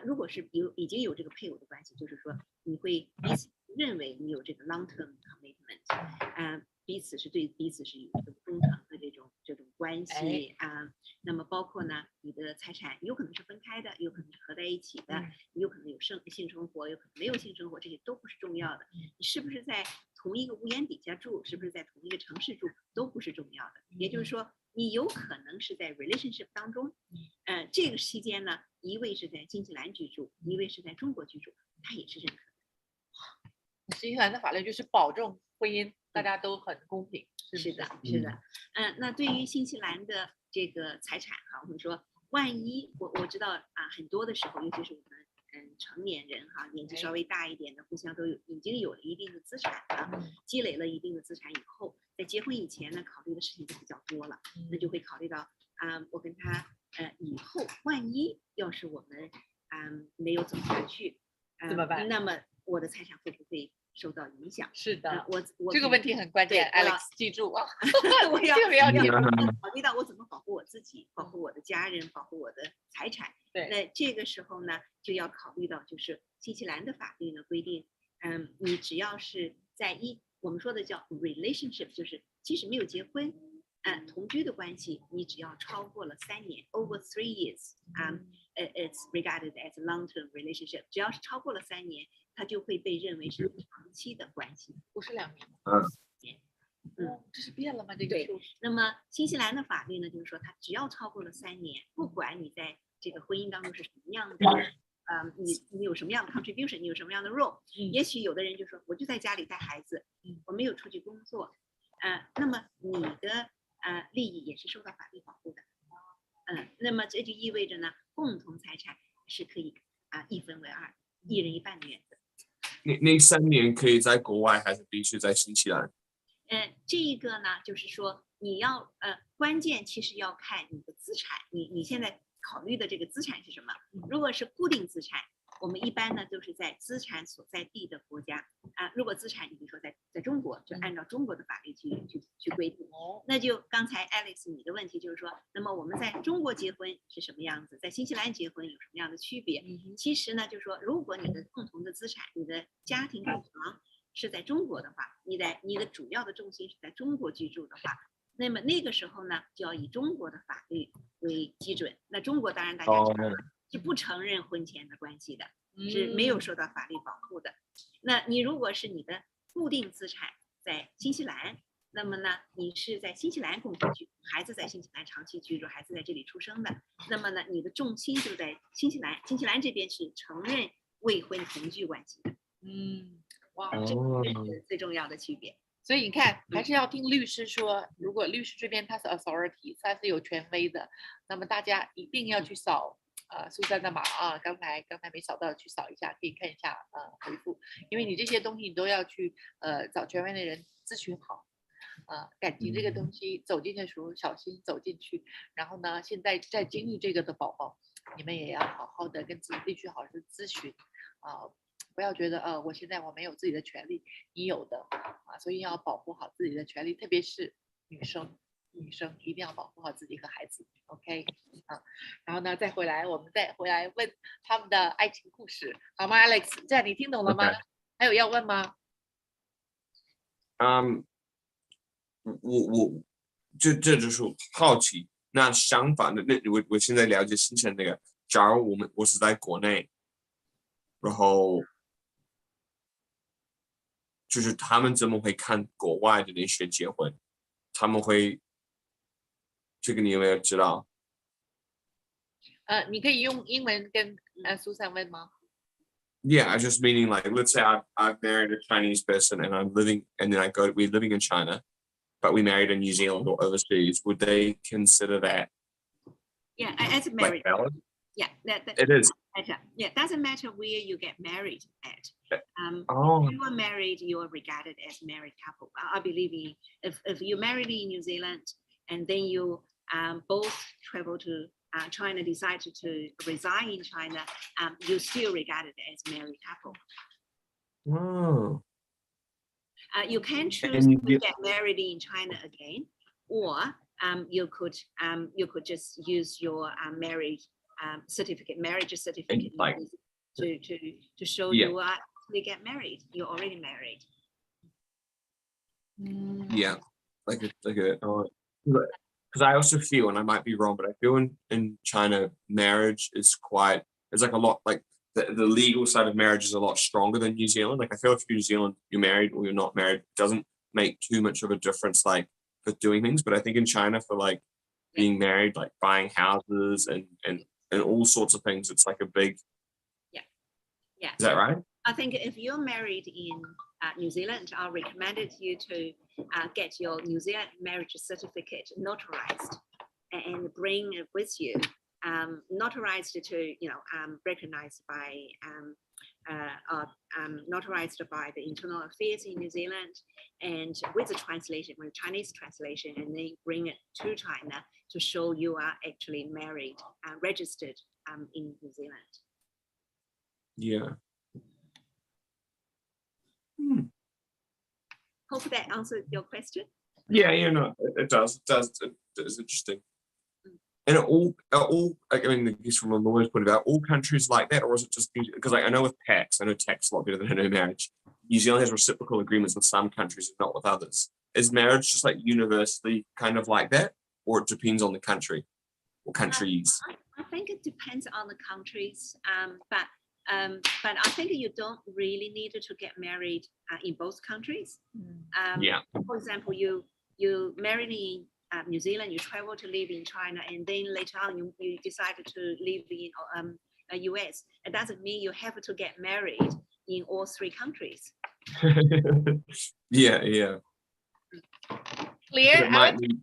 如果是已经有这个配偶的关系，就是说你会彼此认为你有这个 long term commitment，彼此是对彼此是有一个忠诚的这种关系那么包括呢，你的财产有可能是分开的，有可能是合在一起的，有可能有性生活，有可能没有性生活，这些都不是重要的。你是不是在同一个屋檐底下住，是不是在同一个城市住，都不是重要的。也就是说，你有可能是在 relationship 当中，这个期间呢，一位是在新西兰居住，一位是在中国居住，他也是认可的。新西兰的法律就是保证婚姻大家都很公平。是的。那对于新西兰的这个财产哈，我们说万一我知道很多的时候，尤其是我们成年人哈，年纪稍微大一点的，互相都已经有了一定的资产了，积累了一定的资产以后，在结婚以前呢，考虑的事情就比较多了，那就会考虑到我跟他以后万一要是我们没有走下去，怎么办？那么我的财产会不会受到影响。是的，我这个问题很关键，Alex 记住啊，我要这个要记住。考虑到我怎么保护我自己，保护我的家人，保护我的财产。对，那这个时候呢，就要考虑到就是新西兰的法律呢规定，你只要是在我们说的叫 relationship， 就是即使没有结婚，同居的关系，你只要超过了3年 ，over 3 years，it's regarded as a long-term relationship。只要是超过了3年，它就会被认为是长期的关系，不是2年。这是变了吗？这个对。那么新西兰的法律呢，就是说它只要超过了3年，不管你在这个婚姻当中是什么样的，你有什么样的 contribution， 你有什么样的 role，也许有的人就说我就在家里带孩子，我没有出去工作，那么你的利益也是受到法律保护的，那么这就意味着呢，共同财产是可以1分为2，一人一半的原则。那3年可以在国外还是必须在新西兰？这一个呢，就是说你要关键其实要看你的资产，你现在考虑的这个资产是什么？如果是固定资产，我们一般呢都是在资产所在地的国家如果资产，你比如说在中国，就按照中国的法律去规定。那就刚才 Alex 你的问题就是说，那么我们在中国结婚是什么样子，在新西兰结婚有什么样的区别？其实呢，就是说，如果你的共同的资产，你的家庭住房是在中国的话，你的主要的重心是在中国居住的话，那么那个时候呢，就要以中国的法律为基准。那中国当然大家知道是不承认婚前的关系的，是没有受到法律保护的。那你如果是你的固定资产在新西兰，那么呢，你是在新西兰共同居住，孩子在新西兰长期居住，孩子在这里出生的，那么呢，你的重心就在新西兰。新西兰这边是承认未婚同居关系的。哇，这是最重要的区别。所以你看，还是要听律师说。如果律师这边他是 authority， 他是有权威的，那么大家一定要去扫苏珊的码刚才没扫到，去扫一下，可以看一下回复，因为你这些东西你都要去找权威的人咨询好。感情这个东西走进去的时候小心走进去，然后呢，现在在经历这个的宝宝，你们也要好好的跟自己律师好好咨询不要觉得我现在我没有自己的权利，你有的所以要保护好自己的权利，特别是女生一定要保护好自己和孩子 ，OK 然后呢我们再回来问他们的爱情故事，好吗 ？Alex， 这样你听懂了吗？ 还有要问吗？我这就是好奇。那相反的，那我现在了解新西兰那个，假如我是在国内，然后就是他们怎么会看国外的那些结婚？他们会这个你有没有知道？你可以用英文跟Susan问吗？ Yeah, I just meaning like, let's say I've married a Chinese person and we're living in China, but we married in New Zealand or overseas. Would they consider that? Yeah, as married. Like valid? Yeah, it is. Yeah, doesn't matter where you get married at. If you are married, you are regarded as married couple. I believe if you're married in New Zealand and then you both travel to China, decide to reside in China, you're still regarded as married couple. Oh. You can choose to get married in China again, or you could just use your marriage certificate to show you actually get married. You're already married. Yeah, like a because I also feel, and I might be wrong, but I feel in China marriage is it's like a lot like the legal side of marriage is a lot stronger than New Zealand. Like I feel if you're New Zealand, you're married or you're not married, it doesn't make too much of a difference like for doing things. But I think in China for like being married, like buying houses and all sorts of things, it's like a big. Yeah. Is that right? I think if you're married in New Zealand, I recommended you to get your New Zealand marriage certificate notarized and bring it with you, notarized to recognized by notarized by the Internal Affairs in New Zealand, and with a translation, with Chinese translation, and then bring it to China to show you are actually married, registered in New Zealand. Yeah. Hope that answered your question. Yeah, no, it does. It's interesting. And I mean, I guess from a lawyer's point of view, are all countries like that, or is it just because I know with tax, I know tax a lot better than I know marriage. New Zealand has reciprocal agreements with some countries and not with others. Is marriage just like universally kind of like that, or it depends on the country or countries? I think it depends on the countries, but I think you don't really need to get married in both countries. Yeah. For example, you married in New Zealand, you travel to live in China, and then later on you decided to live in US. It doesn't mean you have to get married in all three countries. Yeah. Clear, It might Alex? be.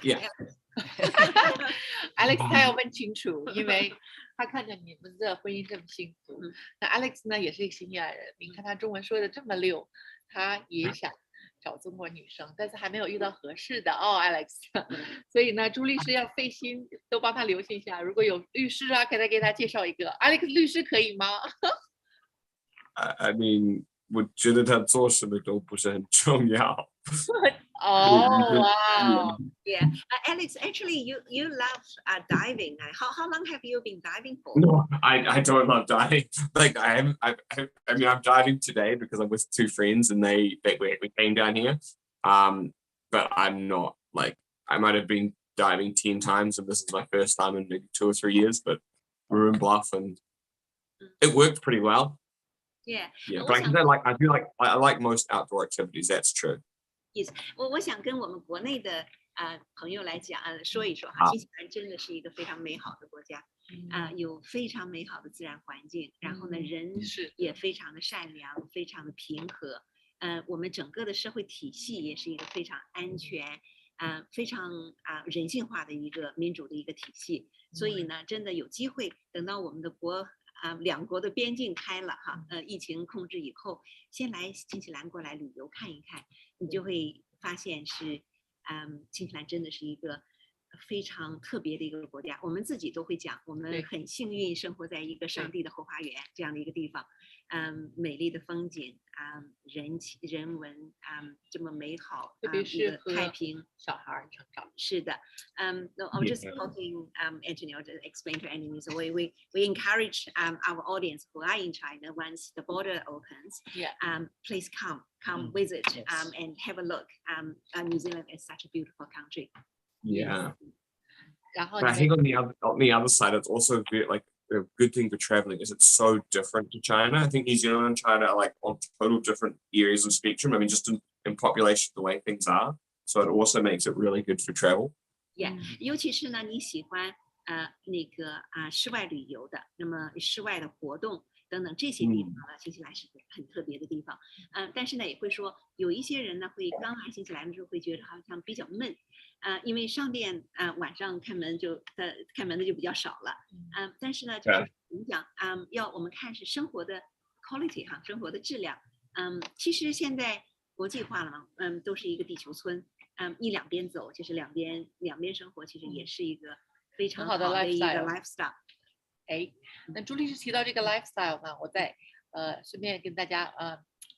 Yeah. Alex 他要问清楚，因为他看着你们的婚姻这么幸福，那 Alex 呢也是一个新西兰人，你看他中文说的这么溜，他也想找中国女生，但是还没有遇到合适的哦 ，Alex。所以呢，朱律师要费心都帮他留心一下，如果有律师啊，可以给他介绍一个 Alex 律师可以吗？ I mean, 我觉得他做什么都不是很重要。哦，哇。 Yeah, Alex, actually, you love diving. How long have you been diving for? No, I don't love diving. Like I mean, I'm diving today because I'm with two friends and we came down here. But I'm not like I might have been diving 10 times and this is my first time in maybe 2 or 3 years. But we're in Bluff and it worked pretty well. Yeah. But I like most outdoor activities. That's true. Yes. 我想跟我们国内的朋友来讲说一说哈，新西兰真的是一个非常美好的国家，有非常美好的自然环境，然后呢人也非常的善良，非常的平和，我们整个的社会体系也是一个非常安全，非常人性化的一个民主的一个体系，所以呢真的有机会等到我们的两国的边境开了哈，疫情控制以后，先来新西兰过来旅游看一看，你就会发现是，新西兰真的是一个非常特别的一个国家。我们自己都会讲，我们很幸运生活在一个上帝的后花园这样的一个地方，美丽的风景，人文，这么美好，特别是太平小孩成长。是的，no, I'm just talking, Anthony, I'll just explain to Anthony. So we encourage our audience who are in China once the border opens. Please come visit and have a look. New Zealand is such a beautiful country. Yeah. But I think on the other side, it's also like a good thing for traveling is it's so different to China. I think New Zealand and China are like on total different areas of spectrum. I mean, just in population, the way things are. So it also makes it really good for travel. Yeah, 尤其是呢，你喜欢那个室外旅游的，那么室外的活动等等这些地方呢，新西兰是很特别的地方。但是呢，也会说有一些人呢，会刚来新西兰的时候会觉得好像比较闷，因为商店晚上开门的就比较少了。但是呢，就是我们讲我们看是生活的 quality 哈，生活的质量。其实现在国际化了嘛，都是一个地球村。一两边走，就是两边生活，其实也是一一个非常好的一个 lifestyle。那朱律师提到这个 lifestyle 呢，我再顺便跟大家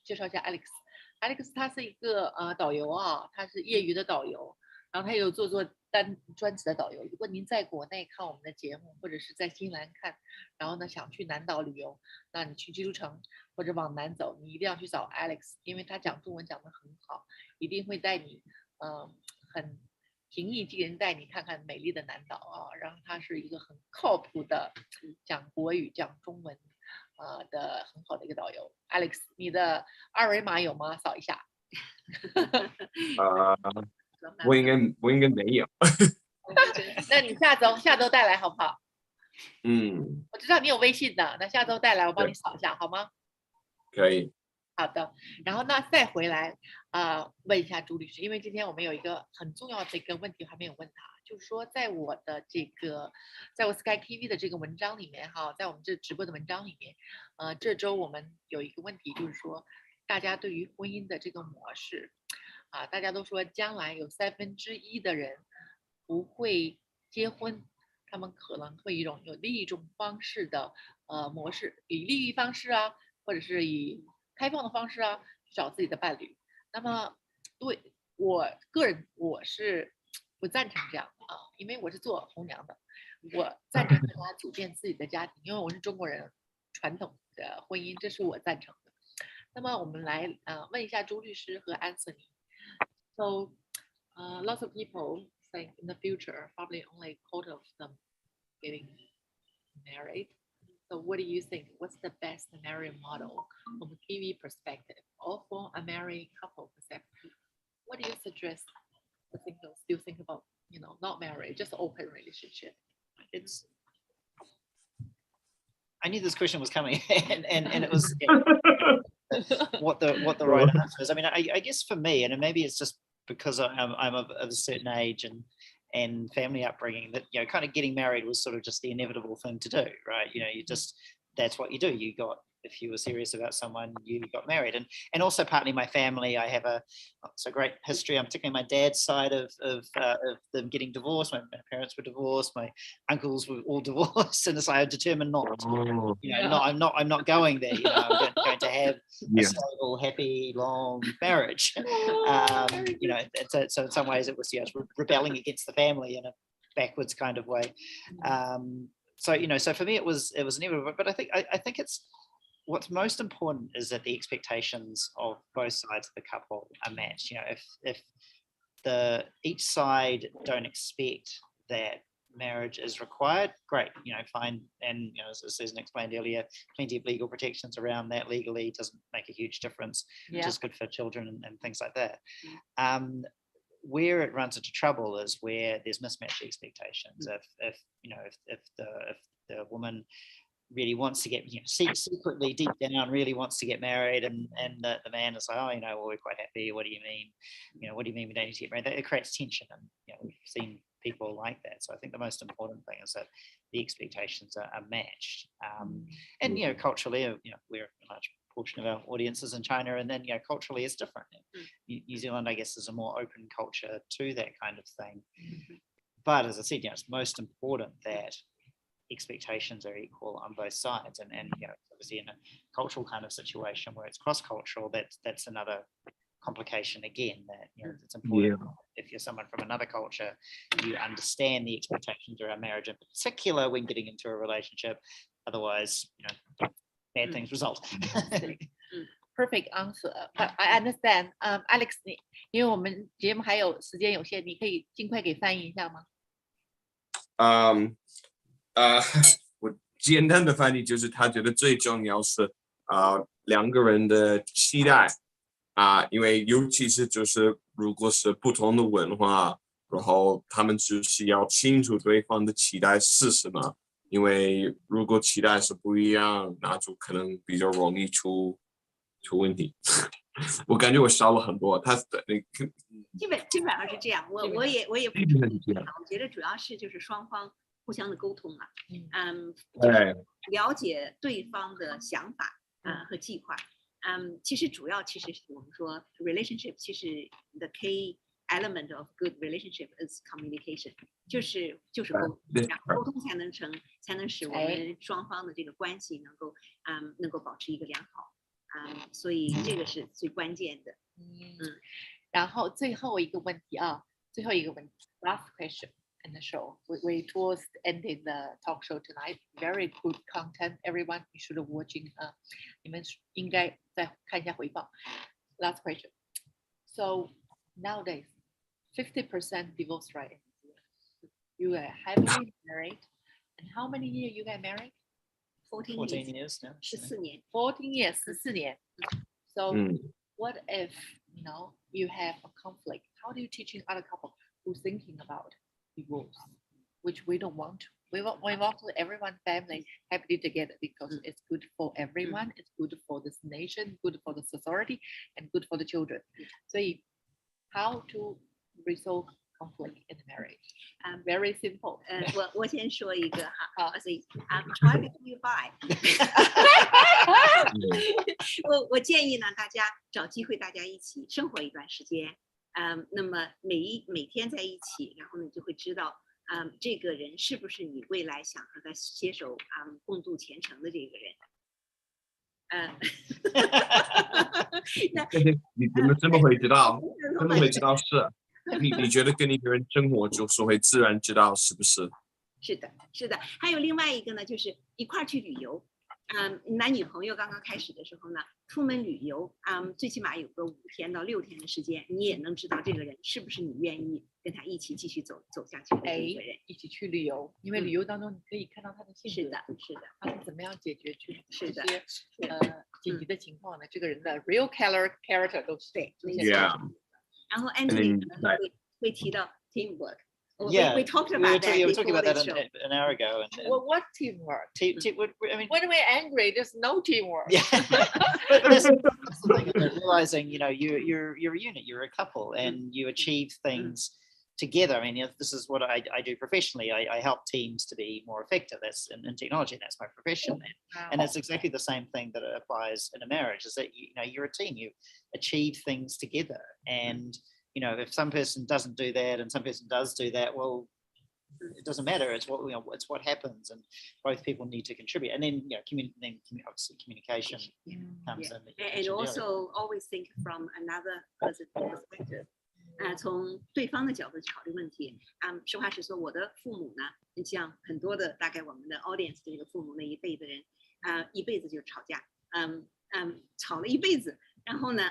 介绍一下 Alex。Alex 他是一个导游啊，他是业余的导游，然后他有做专职的导游。如果您在国内看我们的节目，或者是在新西兰看，然后呢想去南岛旅游，那你去基督城或者往南走，你一定要去找 Alex， 因为他讲中文讲得很好，一定会带你很平易近人，带你看看美丽的南岛啊。然后他是一个很靠谱的讲国语讲中文的很好的一个导游。Alex， 你的二维码有吗？扫一下。我应该没有。那你下周带来好不好？我知道你有微信的，那下周带来我帮你扫一下好吗？可以。好的，然后呢再回来问一下朱律师，因为今天我们有一个很重要的一个问题还没有问他，就是说在我 Sky TV 的这个文章里面哈，在我们这直播的文章里面，这周我们有一个问题，就是说大家对于婚姻的这个模式大家都说将来有1/3的人不会结婚，他们可能会有另一种方式的模式，以利益方式或者是以开放的方式啊，去找自己的伴侣。那么对我个人我是不赞成这样的啊，因为我是做红娘的，我赞成大家组建自己的家庭，因为我是中国人传统的婚姻，这是我赞成的。那么我们来问一下朱律师和 Anthony。So lots of people think in the future probably only a quarter of them getting married. So what do you think? What's the best marriage model from a Kiwi perspective or from a married couple perspective? What do you suggest the singles still think about, not married, just open relationship? I knew this question was coming, and it was what the right answer is. I mean, I guess for me, and maybe it's just because I'm of a certain age and family upbringing, that kind of getting married was sort of just the inevitable thing to do, right? You just, that's what you do. If you were serious about someone, you got married. And also partly my family, I have a great history, particularly my dad's side of them getting divorced. My parents were divorced, my uncles were all divorced, and so I determined not to, I'm not going there. I'm going to have a stable, happy, long marriage. So in some ways it was rebelling against the family in a backwards kind of way. So for me it was inevitable. But I think it's, what's most important is that the expectations of both sides of the couple are matched. If each side don't expect that marriage is required, great, fine. And as Susan explained earlier, plenty of legal protections around that legally, doesn't make a huge difference, which is good for children and things like that. Where it runs into trouble is where there's mismatched expectations. If the woman really wants to get, secretly deep down really wants to get married, and the man is like, well, we're quite happy. What do you mean? What do you mean we don't need to get married? It creates tension, and we've seen people like that. So I think the most important thing is that the expectations are matched. And culturally, we're a large portion of our audiences in China, and then culturally it's different. New Zealand, I guess, is a more open culture to that kind of thing. But as I said, it's most important that expectations are equal on both sides, and obviously in a cultural kind of situation where it's cross-cultural, that's another complication again, that it's important if you're someone from another culture, you understand the expectations around marriage, in particular when getting into a relationship. Otherwise, bad things result. Perfect answer. But I understand. Alex, 因为我们节目还有时间有限，你可以尽快给翻译一下吗？我简单的翻译就是他觉得最重要是两个人的期待因为尤其是就是如果是不同的文化，然后他们就是要清楚对方的期待是什么，因为如果期待是不一样，那就可能比较容易出问题。我感觉我少了很多，基本上是这样，我也不我觉得主要是就是双方互相的沟通就是了解对方的想法和计划。其实我们说 relationship， 其实 the key element of good relationship is communication， 就是沟通，然后沟通才能使我们双方的这个关系能够保持一个良好所以这个是最关键的。然后最后一个问题，last question in the show. We towards ending the talk show tonight. Very good content. Everyone, you should watching. 你们应该再看一下回放。Last question. So nowadays, 50% divorce rate. You are happily married, and how many years you got married? 14 years now. 14年。14 years, 14年。So what if you have a conflict? How do you teach other couple who's thinking about divorce, which we don't want to? We want everyone family happily together because it's good for everyone. It's good for this nation, good for the society, and good for the children. So how to resolve conflict in the marriage? Very simple. 我先说一个哈，所以try to be by 我建议呢，大家找机会大家一起生活一段时间，那么每天在一起，然后你就会知道，这个人是不是你未来想和他携手共度前程的这个人。你怎么会知道？怎么会知道是？你觉得跟一个人生活就是会自然知道是不是？是的，是的。还有另外一个呢，就是一块儿去旅游。男女朋友刚刚开始的时候呢，出门旅游，最起码有个5天到6天的时间，你也能知道这个人是不是你愿意跟他一起继续走下去的一个人。一起去旅游，因为旅游当中你可以看到他的性格，是的，是的，他是怎么样解决这是的些紧急的情况呢？这个人的 real character 都是对，没错。然后 Anthony 会提到 teamwork。Yeah, we talked we about were that. we were talking about that before this an hour ago. And What teamwork? I mean, When we're angry, there's no teamwork. yeah. But that's the thing, isn't it? Realizing, you know, you're a unit, you're a couple, and you achieve things together. I mean, this is what I do professionally. I help teams to be more effective. That's in technology, and that's my profession. And it's exactly the same thing that applies in a marriage. Is that you're a team. You achieve things together, and you know, if some person doesn't do that and some person does do that, well, it doesn't matter. It's it's what happens, and both people need to contribute. And then, obviously communication comes in. And also always think from another person's perspective. 从对方的角度去考虑问题。实话实说，我的父母呢，你像很多的大概我们的 audience 这个父母那一辈的人，一辈子就吵架，吵了一辈子。然后呢，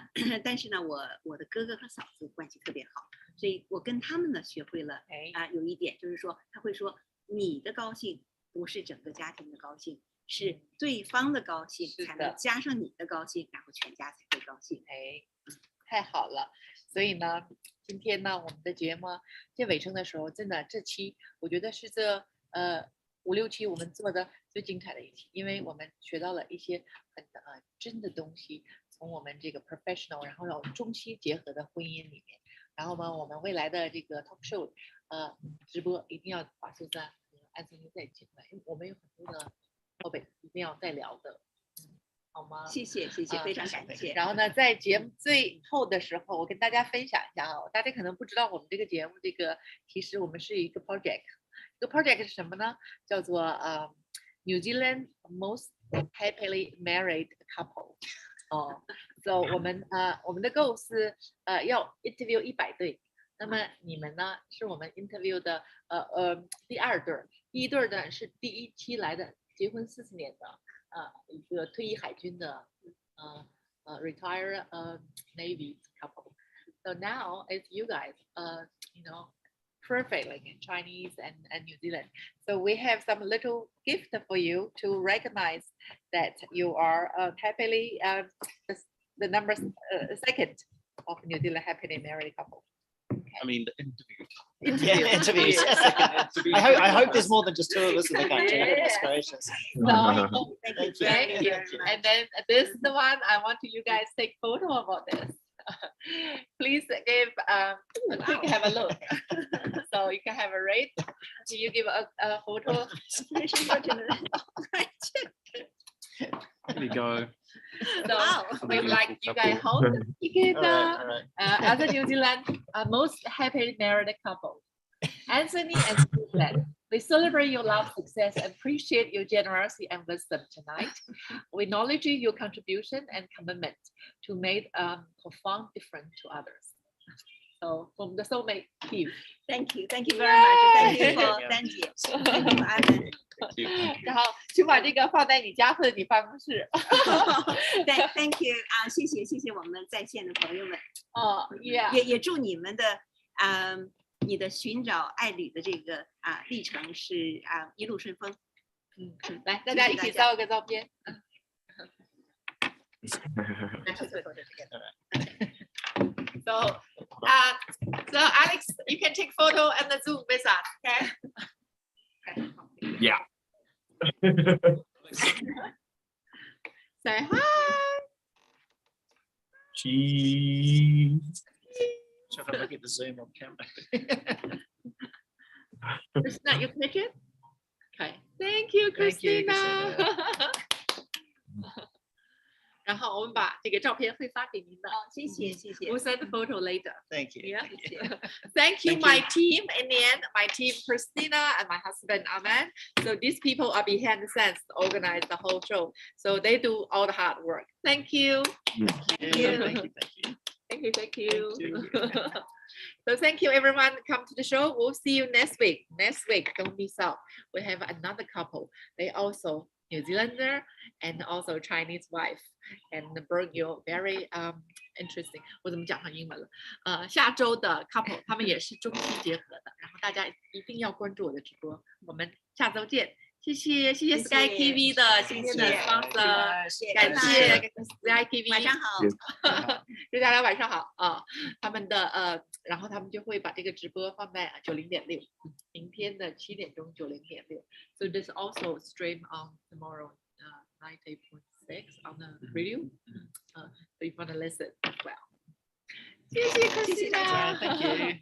但是呢，我的哥哥和嫂子关系特别好，所以我跟他们呢学会了有一点就是说，他会说你的高兴不是整个家庭的高兴，是对方的高兴才能加上你的高兴，然后全家才会高兴。太好了。所以呢，今天呢，我们的节目接尾声的时候，真的这期我觉得是这5、6期我们做的最精彩的一期，因为我们学到了一些很真的东西。从我们这个 professional， 然后要中西结合的婚姻里面，然后呢，我们未来的这个 talk show， 直播一定要把苏珊和安森再进来，因为我们有很多的topic一定要再聊的，好吗？谢谢，非常感谢。然后呢，在节目最后的时候，我跟大家分享一下大家可能不知道我们这个节目其实我们是一个 project， 这个 project 是什么呢？叫做New Zealand Most Happily Married Couple。so 我们的 goal 是要 interview 100对，那么你们呢是我们 interview 的第2对，第1对呢是第1期来的结婚40年的一个退役海军的retired Navy couple. So now it's you guys, perfect like in Chinese and New Zealand. So we have some little gift for you to recognize that you are happily the number second of New Zealand happily married couple. Okay. I mean, the interview. Yeah, interviews. I hope there's more than just 2 of us in the country. Goodness gracious. So, Thank you. And then this is the one I want you guys take photo about this. Please give quick have a look. So you can have a rate. Do you give a photo? Here we go. So we like you guys hold together All right. as a New Zealand most happily married couple. Anthony and Susan, we celebrate your love, success, and appreciate your generosity and wisdom tonight. We acknowledge your contribution and commitment to make a profound difference to others. So from the soulmate team. Thank you very much. Thank you for Danji. Thank you for Alan. 然后去把这个放在你家或者你办公室。Thank you 谢谢我们在线的朋友们。也祝你们的你的寻找爱侣的这个历程是一路顺风。来，大家一起照个照片。So Alex, you can take photo and the Zoom with us, okay? Yeah. Say hi. Cheese. So if I look at the Zoom on camera. It's not your picture? Okay. Thank you, Christina. 然后我们把这个照片会发给您的。谢谢谢谢。 We'll send the photo later. Thank you. Yeah. 谢谢。 Thank you, Thank my you. team, and then my team, Christina, and my husband, Aman. So these people are behind the scenes to organize the whole show. So they do all the hard work. Thank you. Thank you. Thank you. Thank you. Thank you. Thank you. So thank you, everyone. Come to the show. We'll see you next week. Next week, don't miss out. We have another couple. They also New Zealander and also Chinese wife, and bring you very interesting. 我怎么讲上英文了？下周的 couple 他们也是中西结合的，然后大家一定要关注我的直播。我们下周见。谢谢 Sky TV 的今天的 sponsor， 感谢 Sky TV。晚上好。祝大家晚上好啊！他们的然后他们就会把这个直播放在90.6，明天的7点钟90.6。So this also stream on tomorrow 98.6 on the radio. So if you want to listen as well. 谢谢 Christina。Thank you.